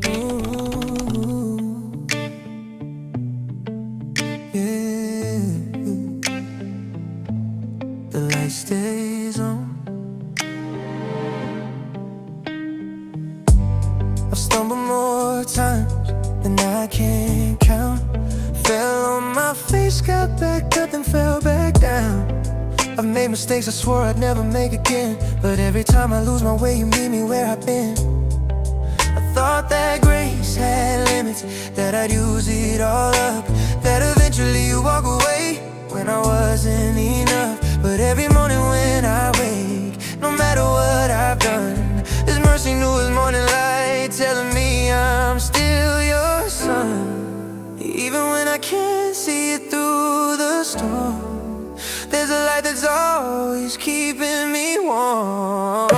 Ooh, yeah. The light stays on. I've stumbled more times than I can count. Fell on my face, got back up, then fell back down. I've made mistakes I swore I'd never make again, but every time I lose my way, you meet me where I've been. I thought that grace had limits, that I'd use it all up, that eventually you'd walk away when I wasn't enough. But every morning when I wake, no matter what I've done, there's mercy new as morning light, telling me I'm still your son. Even when I can't see it through the storm, there's a light that's always keeping me warm.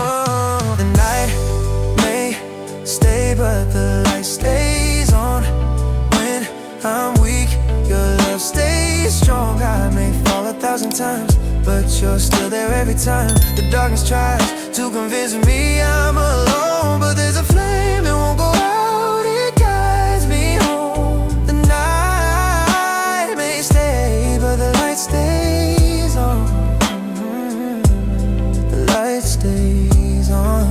The night may stay, but the light stays on. When I'm weak, your love stays strong. I may fall 1,000 times, but you're still there every time. The darkness tries to convince me I'm alone, but there's a flame that won't go out, it guides me home. The night may stay, but the light stays on. The light stays on.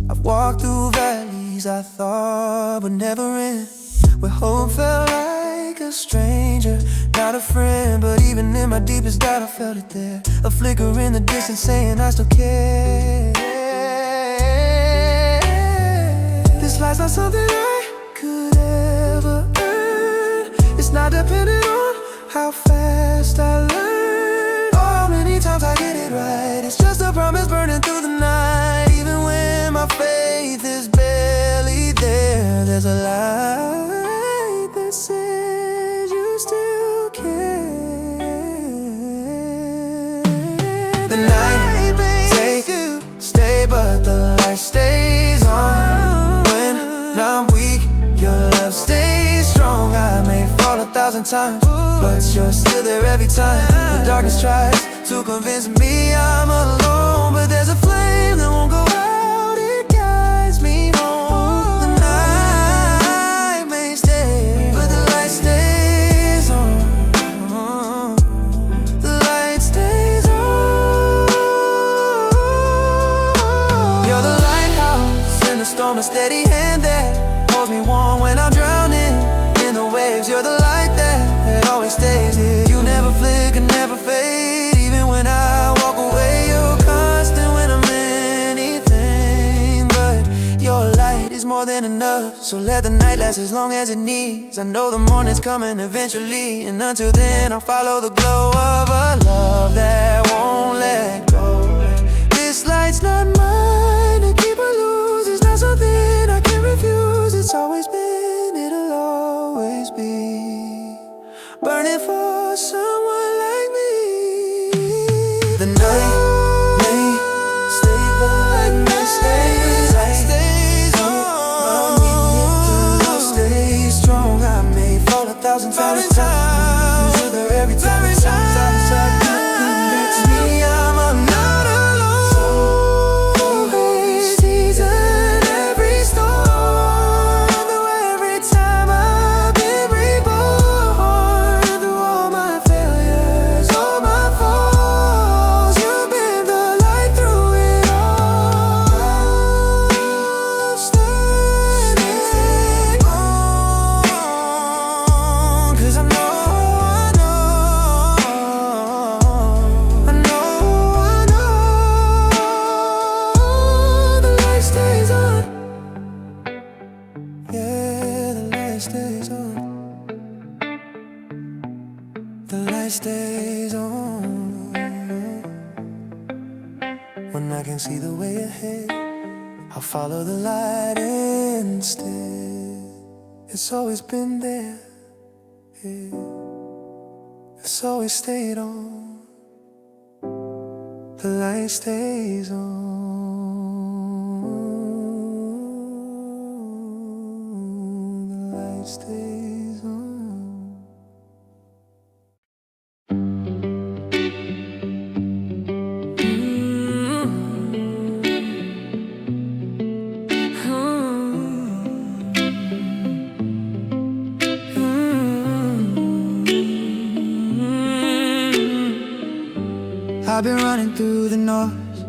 I've walked through valleys I thought would never end, where hope felt like a stranger, not a friend. But even in my deepest doubt I felt it there, a flicker in the distance saying I still care. This life's not something I could ever earn. It's not dependent on how fast I learn, or how many times I get it right. It's just a promise burning through the night. Even when my faith is barely there, there's a light that says you still care. The night may stay, but the light stays on. When I'm weak, your love stays strong. I may fall 1,000 times, but you're still there every time. The darkness tries to convince me I'm alone, but there's a flame that won't go out, it guides me home. The night may stay, but the light stays on. The light stays on. You're the lighthouse in the storm, a steady hand that holds me warm when I'm drowning in the waves. You're the light that always stays here. You never flicker, never fade. Even when I walk away, you're constant when I'm anything. But your light is more than enough, so let the night last as long as it needs. I know the morning's coming eventually, and until then I'll follow the glow of a love that won't let go. This light's not mine to keep or lose. It's not something I can refuse. It's always been, it'll always be, burning for someone like me. The night may stay, the light may stay. Light stays on. Love stays strong. I may fall 1,000 times, you're there every time. That's me, I'm not alone. Season every storm, through every time I've been reborn. Through all my failures, all my falls, you've been the light through it all. Stay on, 'cause I know the light stays on. Yeah, the light stays on. The light stays on. When I can see the way ahead, I'll follow the light instead. It's always been there, yeah. It's always stayed on. The light stays on. The light stays on. I've been running through the noise,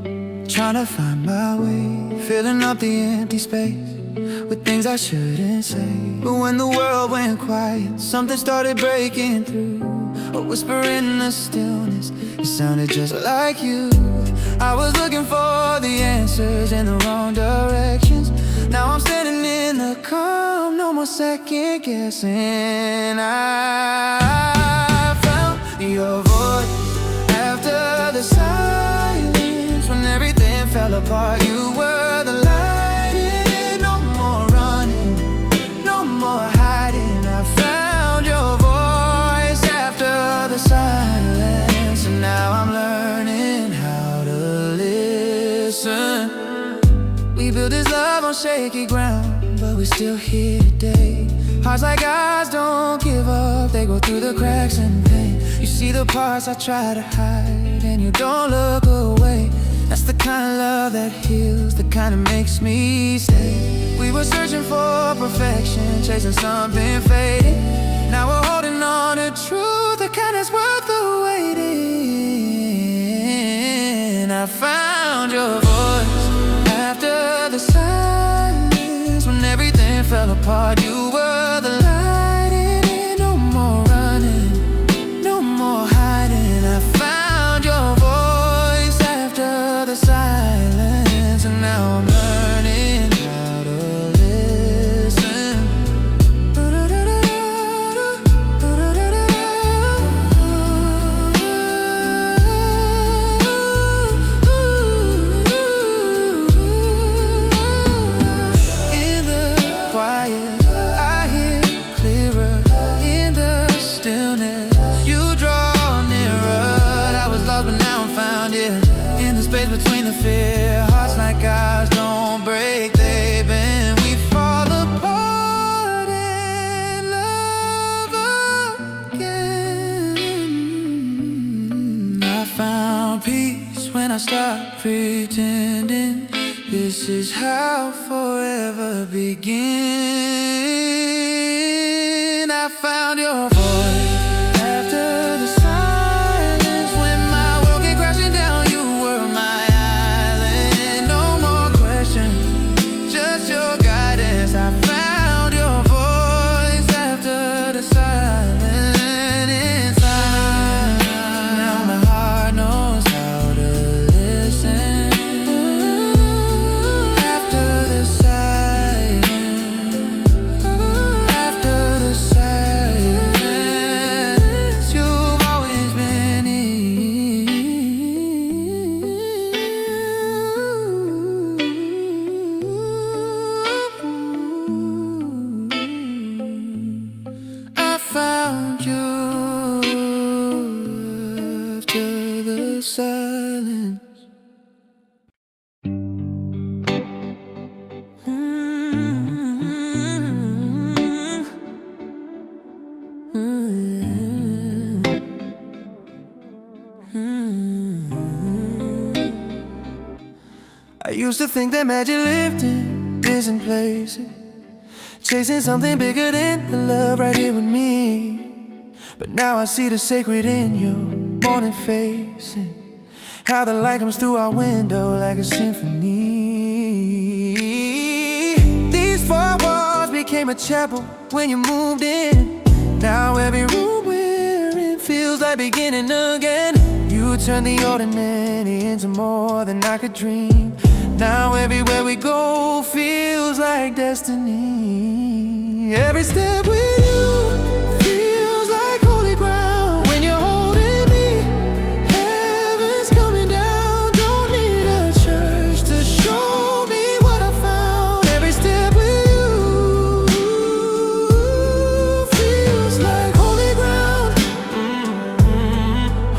trying to find my way, filling up the empty space with things I shouldn't say. But when the world went quiet, something started breaking through. A whisper in the stillness, it sounded just like you. I was looking for the answers in the wrong directions. Now I'm standing in the calm, no more second guessing. I found your voice after the silence. When everything fell apart, you were the light in it. No more running, no more hiding. I found your voice after the silence, and now I'm learning how to listen. We built this love on shaky ground, but we're still here today. Hearts like ours don't give up, they go through the cracks and pain. You see the parts I try to hide, and you don't look away. That's the kind of love that heals, the kind that makes me stay. We were searching for perfection, chasing something fading. Now we're holding on to truth, the kind that's worth the waiting. I found your voice after the silence. When everything fell apart, you were the light in it. No more running, no more hiding. I found your voice after the silence, and now I'm learning how to listen. In the quiet, I hear clearer. In the stillness, you draw nearer. I was lost, but now I'm found, yeah. In the space between the fear, hearts like ours don't break, they bend. We fall apart and love again. I found peace when I stopped pretending. This is how forever begin. I found your voice after the silence. When my world came crashing down, you were my island. No more questions, just your guidance. I found your voice after the silence inside. Now my heart knows how to listen. After the silence, after the silence, you've always been I found you after the silence. I used to think that magic lived in distant places, chasing something bigger than the love right here with me. But now I see the sacred in your morning face, and how the light comes through our window like a symphony. These four walls became a chapel when you moved in. Now every room we're in feels like beginning again. You turned the ordinary into more than I could dream. Now everywhere we go feels like destiny. Every step with you feels like holy ground. When you're holding me, heaven's coming down. Don't need a church to show me what I found. Every step with you feels like holy ground.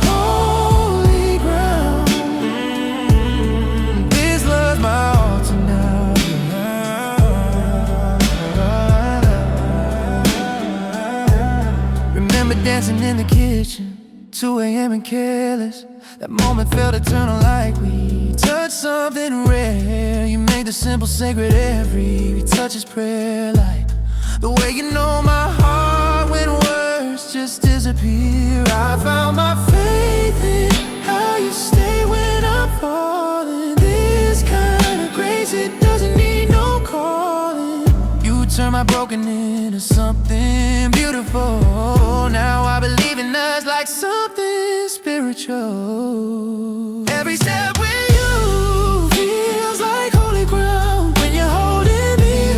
Holy ground. This love's my altar now. Remember dancing in the kitchen, 2 a.m. and careless. That moment felt eternal, like we touched something rare. You made the simple sacred, every touch is prayer. Like the way you know my heart when words just disappear. I found my faith in how you stay. got broken into something beautiful. Now I believe in us like something spiritual. Every step with you feels like holy ground. When you're holding me,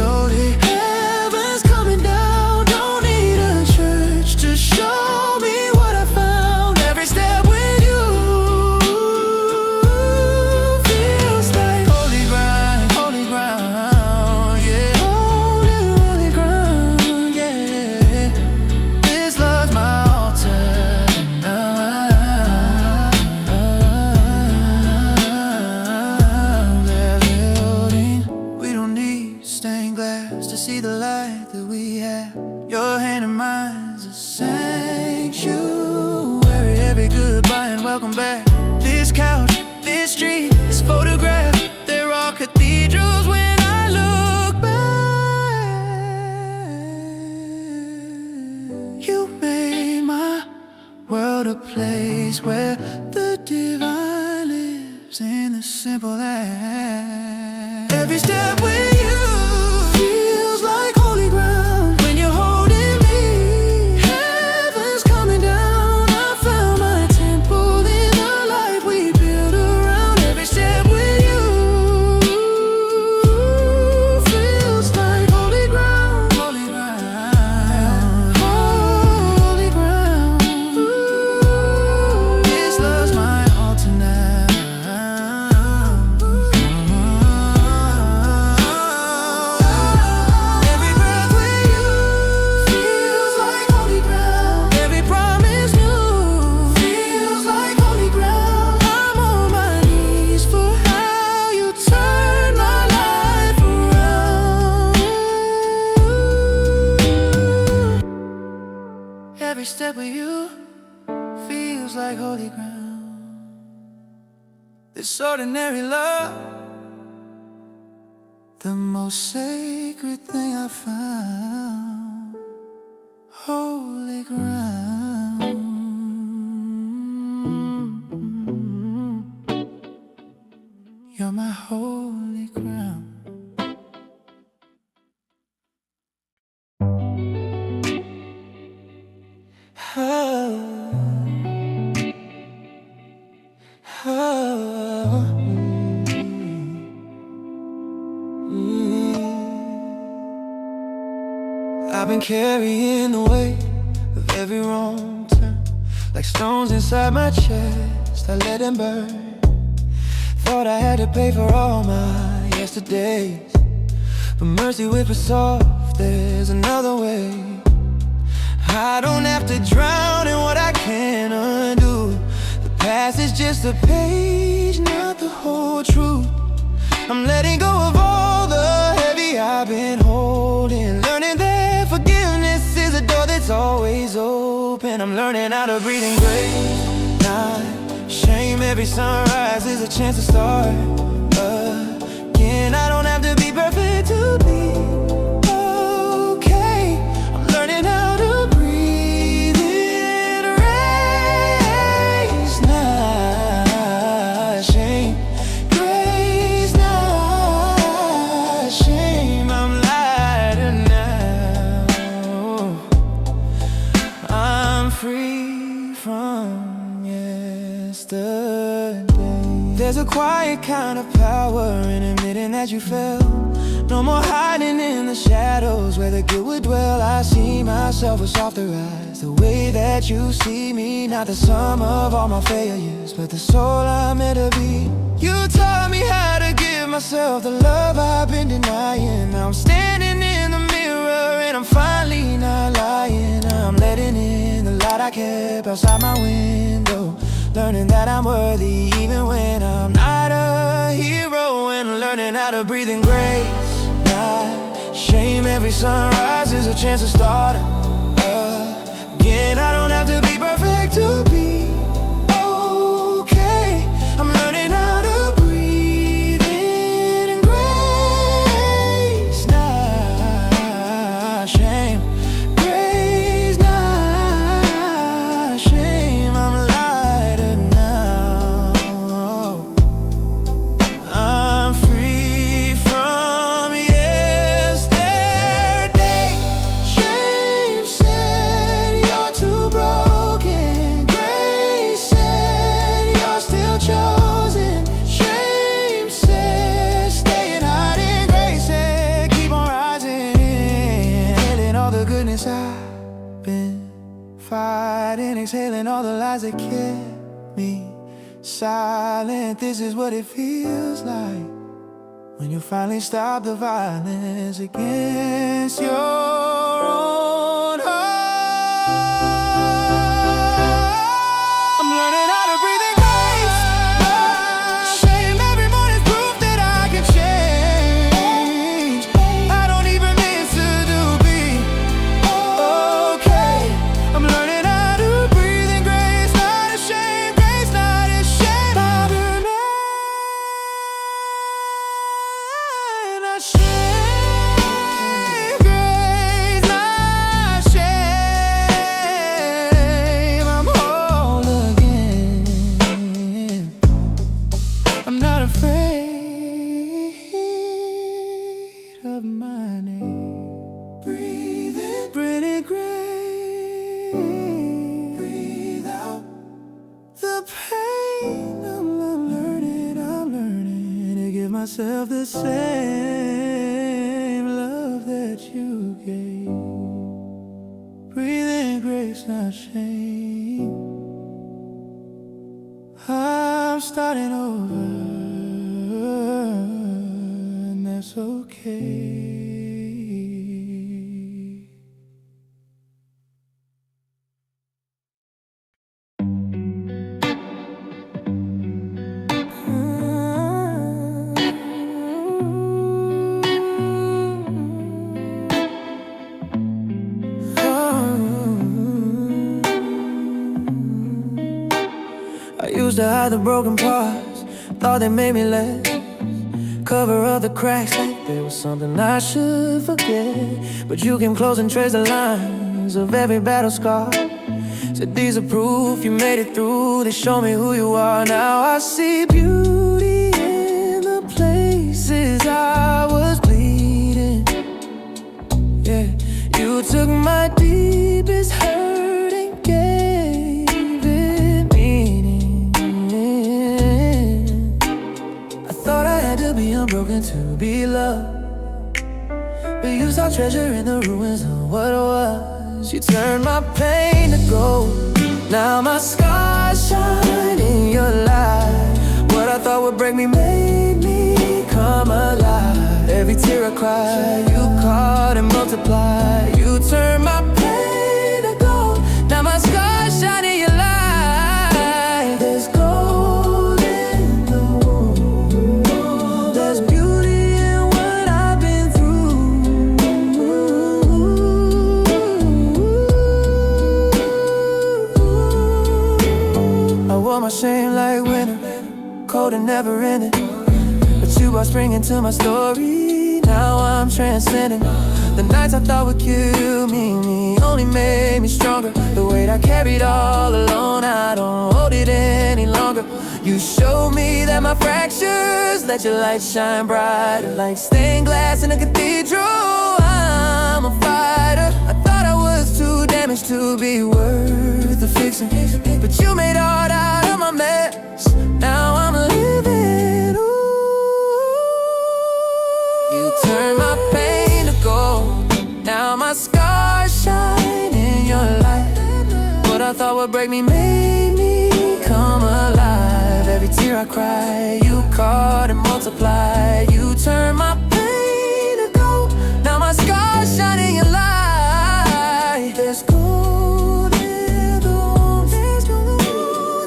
heaven's coming down. Don't need a church to show me what I found. Every step with you feels like holy ground, yeah. Holy ground, yeah. This love's my altar now. They're building. We don't need stained glass to see the light that we have. Your hand in mine's a sanctuary. Every goodbye and welcome back. This couch, this street, this photograph, they're all cathedrals when I look back. You made my world a place where the divine lives in the simple act. Every step with you feels like holy ground. When you're holding me, heaven's coming down. I found my temple in the life we build around. Every step with you feels like holy ground, holy ground, holy ground. This love's my altar now. Every breath with you feels like holy ground. Every promise new feels like holy ground. I'm on my knees for how you turn my life around. Every step with you feels like holy ground. This ordinary love, the most sacred thing I found. Holy ground. You're my holy ground. I've been carrying the weight of every wrong turn, like stones inside my chest, I let them burn. Thought I had to pay for all my yesterdays, but mercy whippers soft, there's another way. I don't have to drown in what I can't undo. The past is just a page, not the whole truth. I'm letting go of all the heavy I've been holding, learning that forgiveness is a door that's always open. I'm learning how to breathe in grace, not shame. Every sunrise is a chance to start again. I don't have to be perfect to be okay. I'm learning how to breathe in grace, not shame. Grace, not shame. I'm lighter now. I'm free from yesterday. There's a quiet kind of power in admitting that you fell. No more hiding in the shadows where the guilt would dwell. I see myself with softer eyes, the way that you see me. Not the sum of all my failures, but the soul I'm meant to be. You taught me how to give myself the love I've been denying. Now I'm standing in the mirror and I'm finally not lying. I'm letting in the light I kept outside my window, learning that I'm worthy even when I'm not a hero. And learning how to breathe in grace, not shame. Every sunrise is a chance to start again. I don't have to be perfect to be okay. I'm learning how to breathe in grace, not shame. Grace, not shame. I'm lighter now. I'm free from yesterday. lies that kept me silent. This is what it feels like when you finally stop the violence against your own heart. I'm learning how to breathe in grace. Shame every morning's proof that I can change. I don't even miss to be okay. I'm learning how to breathe in grace, not ashamed. Grace, not ashamed. I remain not shame. Grace, not shame. I'm whole again. I'm not afraid of my name. Breathe in, breathe in grace. Breathe out the pain. I'm learning to give myself the same love that you gave. Breathe in grace, not shame. I'm starting over, and that's okay. I used to hide the broken parts, thought they made me less. Cover up the cracks like there was something I should forget. But you came close and traced the lines of every battle scar. Said these are proof you made it through. They show me who you are. Now I see beauty in the places I was bleeding. Yeah, you took my deepest hurt and gave it meaning. I thought I had to be unbroken to be loved, but you saw treasure in the ruins of what was. You turned my pain to gold. Now my scars shine in your light. What I thought would break me made me come alive. Every tear I cried, you caught and multiplied. You turned my pain to gold. Now my scars shine in your light. There's gold in the wound. There's beauty in what I've been through. I wore my shame like winter, cold and never ending. But you brought spring into my story. Now I'm transcending. The nights I thought would kill me only made me stronger. The weight I carried all alone, I don't hold it any longer. You showed me that my fractures let your light shine brighter. Like stained glass in a cathedral, I'm a fighter. I thought I was too damaged to be worth the fixing, but you made art out of my mess. Now I'm living, you turned my pain to gold. Now my scars shine in your light. What I thought would break me made me come alive. Every tear I cried, you caught and multiplied. You turned my pain to gold. Now my scars shine in your light. There's gold in the wounds.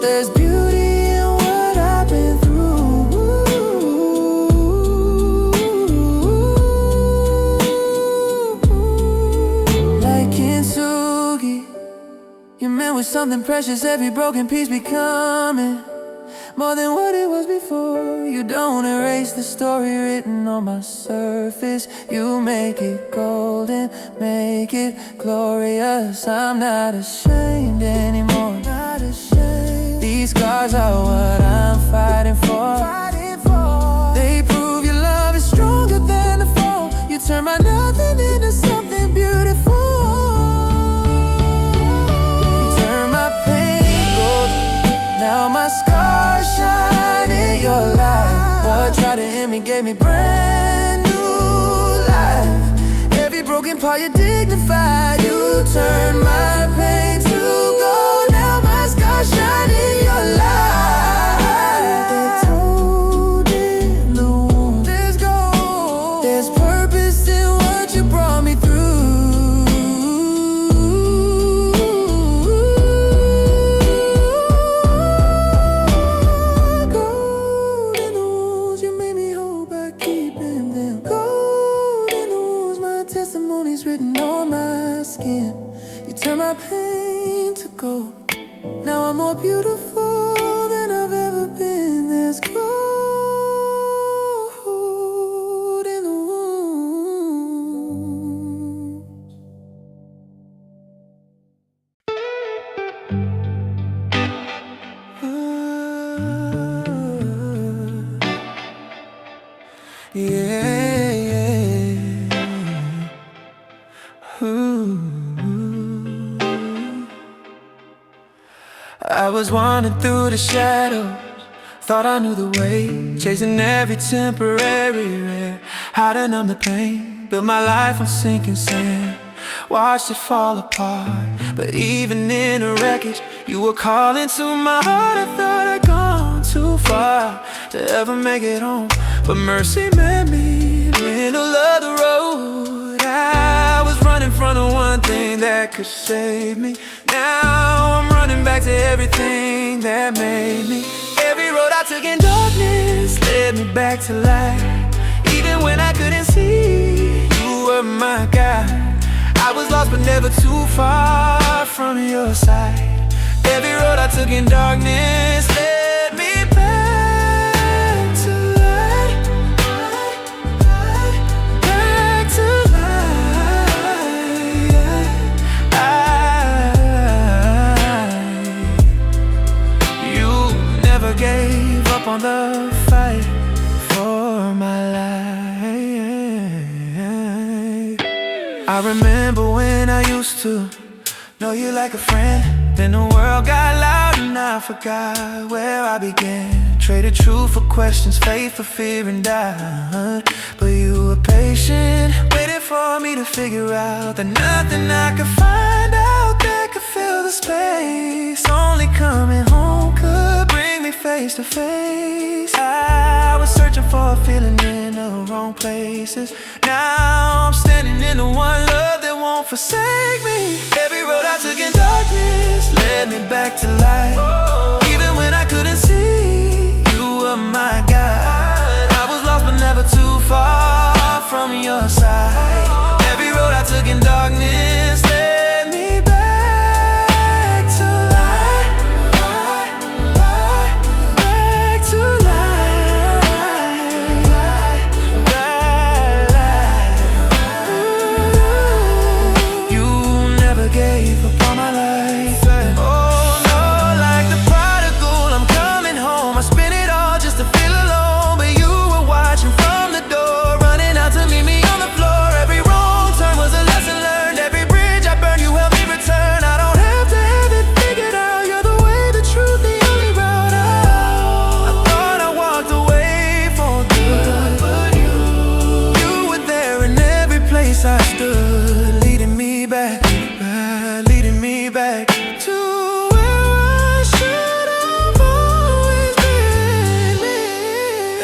There's beauty in what I've been through. Like Kintsugi, you meant with something precious. Every broken piece becoming more than what it was before. You don't erase the story written on my surface. You make it golden, make it glorious. I'm not ashamed anymore. Not ashamed. These scars are what I'm fighting for. They prove your love is stronger than the fall. You turn my nothing into something beautiful. You turn my pain gold. Now my scars shine in your light. What tried to end me gave me brand new life. Every broken part you dignified. You turned my pain to gold. Now my scars shine. light in your life. They told in the womb, there's gold, there's purpose in what you brought me through. Gold in the wounds, you made me whole by keeping them. Gold in the wounds, my testimony's written on my skin. You turn my pain to gold. Now I'm more beautiful than I've ever been. There's gold in the womb. Yeah, yeah. Ooh. I was wandering through the shadows, thought I knew the way, chasing every temporary rare, how to numb the pain, built my life on sinking sand, watched it fall apart. But even in the wreckage, you were calling to my heart. I thought I'd gone too far to ever make it home, but mercy met me in the middle of the road. I was running from the one thing that could save me. Now I'm running back to everything that made me. Every road I took in darkness led me back to light. Even when I couldn't see, you were my guide. I was lost but never too far from your side. Every road I took in darkness led me back to light. Back to light. You never gave up on the fight for my life. I remember when I used to know you like a friend. Then the world got loud and I forgot where I began. Traded truth for questions, faith for fear and doubt. But you were patient, waiting for me to figure out that nothing I could find out that could fill the space. Only coming home could bring me face to face. I was searching for a feeling in the wrong places. Now I'm standing in the one love that won't forsake me. Every road I took in darkness led me back to light. Even when I couldn't see, you were my guide. I was lost but never too far from your side. Every road I took in darkness led me back to light. Back to light. You never gave up on my life. I stood, leading me back to where I should have always been.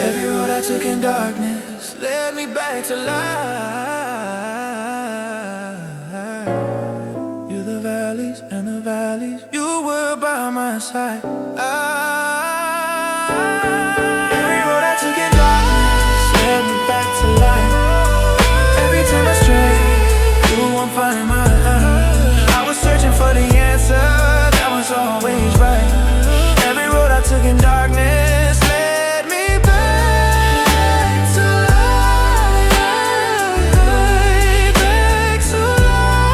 Every road I took in darkness led me back to light. You're the valleys and the valleys, you were by my side. Every road I took in darkness led me back to light. Every time I stray, you won't find my life. I was searching for the answer that was always right. Every road I took in darkness led me back to light. Back to light.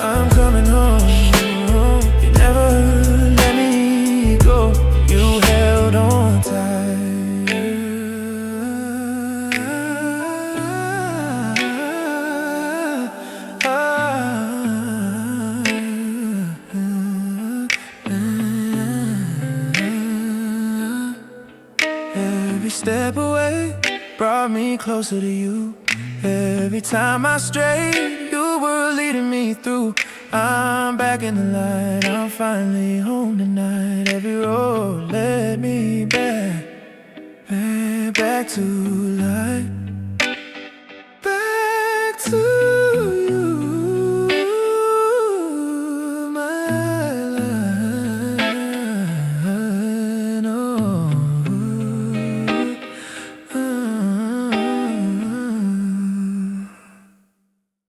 I'm coming home. You never let me go. You held on tight. Every step away brought me closer to you. Every time I strayed, you were leading me through. I'm back in the light, I'm finally home tonight. Every road led me back to life.